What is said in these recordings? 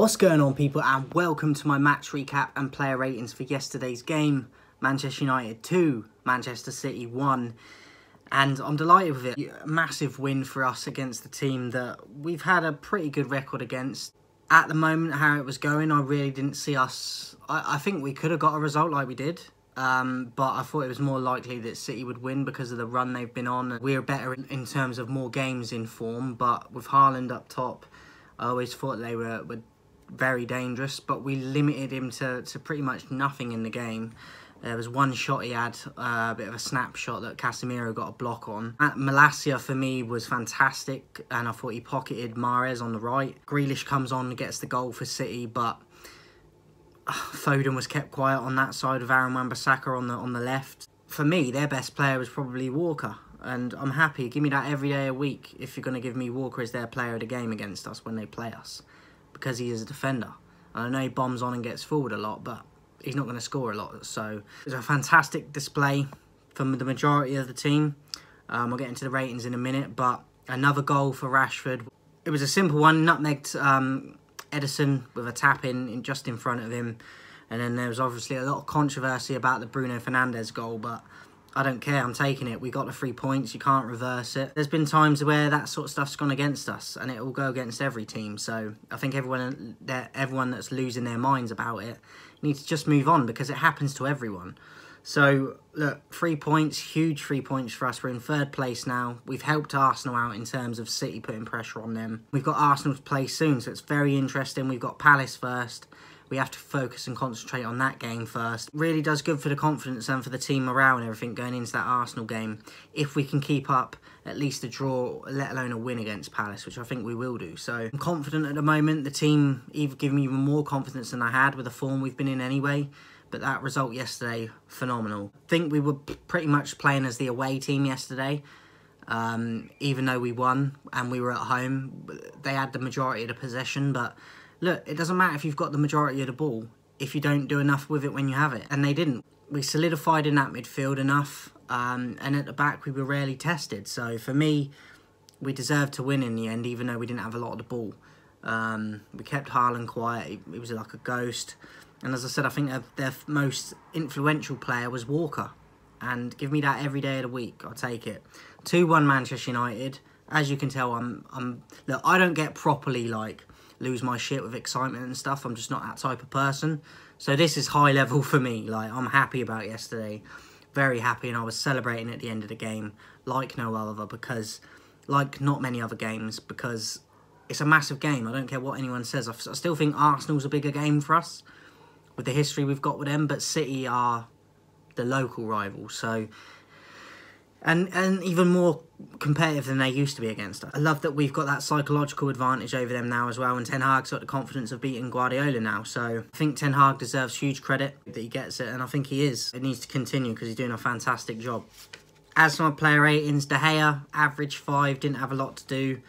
What's going on, people, and welcome to my match recap and player ratings for yesterday's game. Manchester United 2, Manchester City 1, and I'm delighted with it. A massive win for us against the team that we've had a pretty good record against. At the moment, how it was going, I really didn't see us... I think we could have got a result like we did, but I thought it was more likely that City would win because of the run they've been on. We're better in terms of more games in form, but with Haaland up top, I always thought they were very dangerous, but we limited him to pretty much nothing in the game. There was one shot he had, a bit of a snapshot that Casemiro got a block on. Malacia for me was fantastic, and I thought he pocketed Mahrez on the right. Grealish comes on and gets the goal for City, but Foden was kept quiet on that side of Aaron Wan-Bissaka on the left. For me, their best player was probably Walker, and I'm happy. Give me that every day a week if you're going to give me Walker as their player of the game against us when they play us, because he is a defender. And I know he bombs on and gets forward a lot, but he's not going to score a lot. So it was a fantastic display from the majority of the team. We'll get into the ratings in a minute, but another goal for Rashford. It was a simple one, nutmegged Edison with a tap in just in front of him. And then there was obviously a lot of controversy about the Bruno Fernandes goal, but I don't care, I'm taking it. We got the 3 points, you can't reverse it. There's been times where that sort of stuff's gone against us, and it will go against every team. So I think everyone that's losing their minds about it needs to just move on, because it happens to everyone. So look, 3 points, huge 3 points for us. We're in third place now. We've helped Arsenal out in terms of City putting pressure on them. We've got Arsenal to play soon, so it's very interesting. We've got Palace first. We have to focus and concentrate on that game first. Really does good for the confidence and for the team morale and everything going into that Arsenal game, if we can keep up at least a draw, let alone a win against Palace, which I think we will do. So I'm confident at the moment. The team giving me even more confidence than I had with the form we've been in anyway. But that result yesterday, phenomenal. I think we were pretty much playing as the away team yesterday. Even though we won and we were at home, they had the majority of the possession, but look, it doesn't matter if you've got the majority of the ball if you don't do enough with it when you have it. And they didn't. We solidified in that midfield enough, and at the back we were rarely tested. So for me, we deserved to win in the end, even though we didn't have a lot of the ball. We kept Haaland quiet. He was like a ghost. And as I said, I think their most influential player was Walker. And give me that every day of the week. I'll take it. 2-1 Manchester United. As you can tell, look, I don't get properly lose my shit with excitement and stuff. I'm just not that type of person. So this is high level for me. I'm happy about yesterday. Very happy, and I was celebrating at the end of the game like no other, because like not many other games, because it's a massive game. I don't care what anyone says. I still think Arsenal's a bigger game for us with the history we've got with them, but City are the local rival. So and even more competitive than they used to be against us. I love that we've got that psychological advantage over them now as well, and Ten Hag's got the confidence of beating Guardiola now. So I think Ten Hag deserves huge credit that he gets it, and I think he is. It needs to continue because he's doing a fantastic job. As for my player ratings, De Gea, average 5, didn't have a lot to do.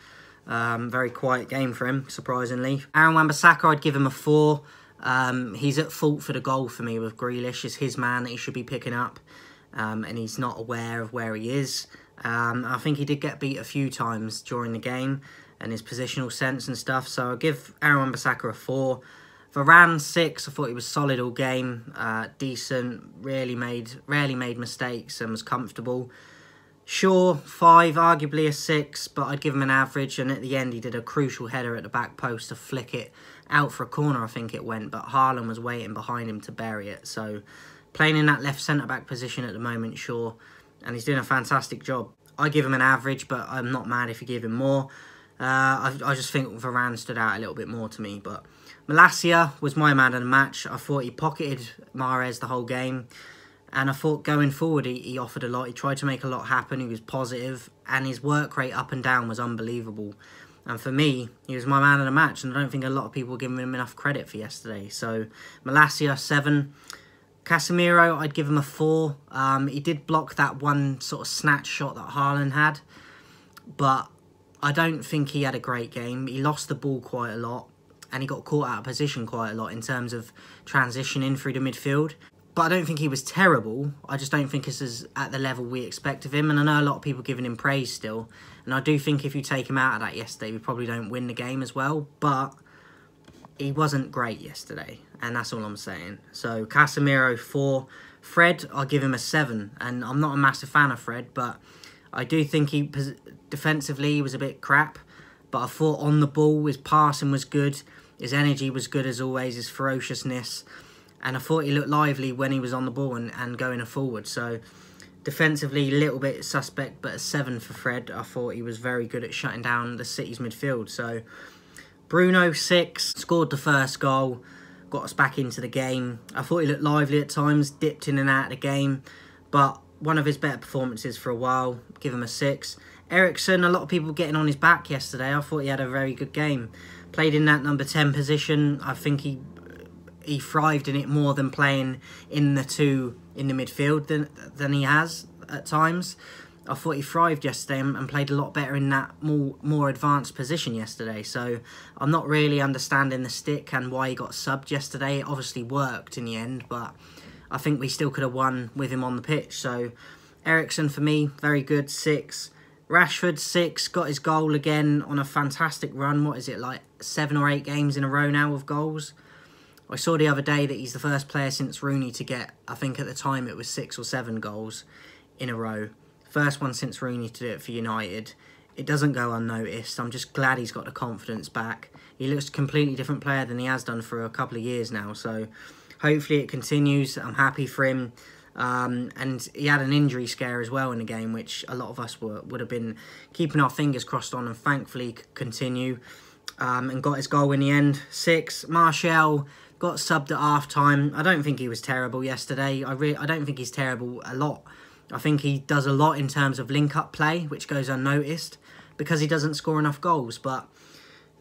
Very quiet game for him, surprisingly. Aaron Wan-Bissaka, I'd give him a 4. He's at fault for the goal for me with Grealish. It's his man that he should be picking up. And he's not aware of where he is. I think he did get beat a few times during the game and his positional sense and stuff. So I'll give Aaron Wan-Bissaka a 4. Varane, 6. I thought he was solid all game. Decent. Rarely made mistakes and was comfortable. Shaw, 5. Arguably a 6, but I'd give him an average. And at the end, he did a crucial header at the back post to flick it out for a corner, I think it went. But Haaland was waiting behind him to bury it. So playing in that left centre-back position at the moment, sure, and he's doing a fantastic job. I give him an average, but I'm not mad if you give him more. I just think Varane stood out a little bit more to me. But Malacia was my man of the match. I thought he pocketed Mahrez the whole game, and I thought going forward he offered a lot. He tried to make a lot happen. He was positive, and his work rate up and down was unbelievable. And for me, he was my man of the match, and I don't think a lot of people were giving him enough credit for yesterday. So Malacia, 7. Casemiro, I'd give him a 4. He did block that one sort of snatch shot that Haaland had, but I don't think he had a great game. He lost the ball quite a lot, and he got caught out of position quite a lot in terms of transitioning through the midfield. But I don't think he was terrible. I just don't think this is at the level we expect of him, and I know a lot of people giving him praise still, and I do think if you take him out of that yesterday, we probably don't win the game as well, but he wasn't great yesterday, and that's all I'm saying. So Casemiro 4, Fred, I'll give him a 7, and I'm not a massive fan of Fred, but I do think defensively he was a bit crap, but I thought on the ball his passing was good, his energy was good as always, his ferociousness, and I thought he looked lively when he was on the ball and going forward. So defensively, a little bit suspect, but a 7 for Fred. I thought he was very good at shutting down the City's midfield. So Bruno 6, scored the first goal, got us back into the game. I thought he looked lively at times, dipped in and out of the game, but one of his better performances for a while. Give him a 6. Eriksen, a lot of people getting on his back yesterday. I thought he had a very good game. Played in that number 10 position. I think he thrived in it more than playing in the 2 in the midfield than he has at times. I thought he thrived yesterday and played a lot better in that more advanced position yesterday. So I'm not really understanding the stick and why he got subbed yesterday. It obviously worked in the end, but I think we still could have won with him on the pitch. So Eriksen for me, very good, 6. Rashford 6, got his goal again on a fantastic run. What is it, like 7 or 8 games in a row now with goals? I saw the other day that he's the first player since Rooney to get, I think at the time it was 6 or 7 goals in a row. First one since Rooney to do it for United. It doesn't go unnoticed. I'm just glad he's got the confidence back. He looks a completely different player than he has done for a couple of years now. So hopefully it continues. I'm happy for him. And he had an injury scare as well in the game, which a lot of us would have been keeping our fingers crossed on, and thankfully could continue, and got his goal in the end. 6. Martial got subbed at half-time. I don't think he was terrible yesterday. I don't think he's terrible a lot. I think he does a lot in terms of link-up play, which goes unnoticed because he doesn't score enough goals. But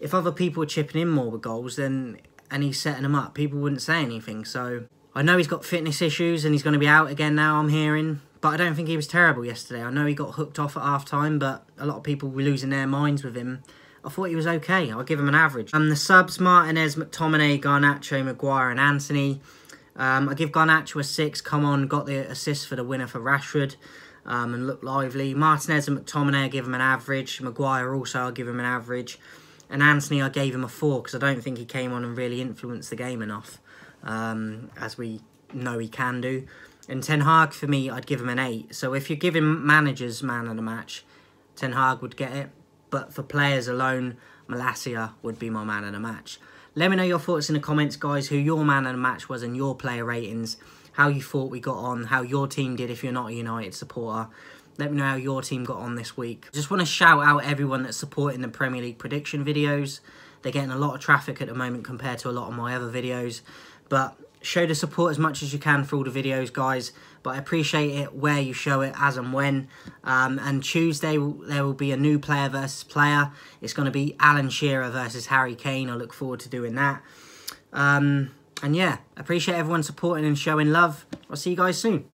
if other people are chipping in more with goals, and he's setting them up, people wouldn't say anything. So I know he's got fitness issues and he's going to be out again now, I'm hearing. But I don't think he was terrible yesterday. I know he got hooked off at half-time, but a lot of people were losing their minds with him. I thought he was okay. I'll give him an average. The subs, Martinez, McTominay, Garnacho, Maguire and Anthony. I give Garnacho a 6. Come on, got the assist for the winner for Rashford, and looked lively. Martinez and McTominay, I give him an average. Maguire also, I'll give him an average. And Anthony, I gave him a 4 because I don't think he came on and really influenced the game enough, as we know he can do. And Ten Hag, for me, I'd give him an 8. So if you're giving managers man of the match, Ten Hag would get it. But for players alone, Malacia would be my man of the match. Let me know your thoughts in the comments, guys, who your man of the match was and your player ratings, how you thought we got on, how your team did if you're not a United supporter. Let me know how your team got on this week. Just want to shout out everyone that's supporting the Premier League prediction videos. They're getting a lot of traffic at the moment compared to a lot of my other videos. But show the support as much as you can for all the videos, guys. But I appreciate it where you show it, as and when. And Tuesday, there will be a new player versus player. It's going to be Alan Shearer versus Harry Kane. I look forward to doing that. And yeah, appreciate everyone supporting and showing love. I'll see you guys soon.